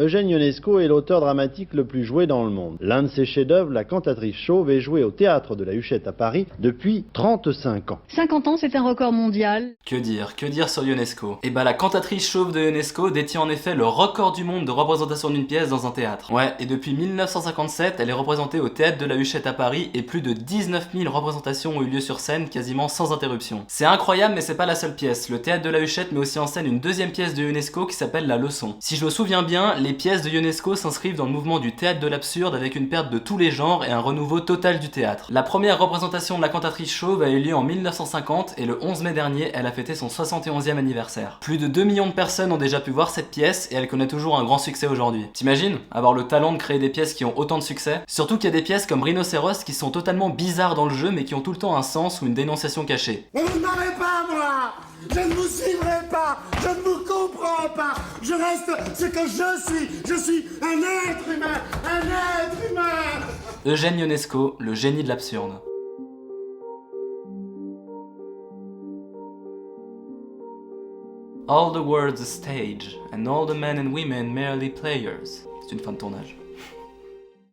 Eugène Ionesco est l'auteur dramatique le plus joué dans le monde. L'un de ses chefs-d'œuvre, La Cantatrice chauve, est joué au théâtre de la Huchette à Paris depuis 35 ans. 50 ans, c'est un record mondial. Que dire sur Ionesco? Eh bah la Cantatrice chauve de Ionesco détient en effet le record du monde de représentation d'une pièce dans un théâtre. Ouais, et depuis 1957, elle est représentée au théâtre de la Huchette à Paris et plus de 19 000 représentations ont eu lieu sur scène quasiment sans interruption. C'est incroyable, mais c'est pas la seule pièce. Le théâtre de la Huchette met aussi en scène une deuxième pièce de Ionesco qui s'appelle La Leçon. Si je me souviens bien, les pièces de Ionesco s'inscrivent dans le mouvement du théâtre de l'absurde avec une perte de tous les genres et un renouveau total du théâtre. La première représentation de La Cantatrice chauve a eu lieu en 1950 et le 11 mai dernier, elle a fêté son 71e anniversaire. Plus de 2 millions de personnes ont déjà pu voir cette pièce et elle connaît toujours un grand succès aujourd'hui. T'imagines avoir le talent de créer des pièces qui ont autant de succès? Surtout qu'il y a des pièces comme Rhinocéros qui sont totalement bizarres dans le jeu mais qui ont tout le temps un sens ou une dénonciation cachée. Mais vous ne m'aurez pas, moi! Je ne vous suivrai pas! Je ne vous comprends pas! Je reste ce que je suis! Je suis un être humain! Un être humain! Eugène Ionesco, le génie de l'absurde. All the world's a stage, and all the men and women merely players. C'est une fin de tournage.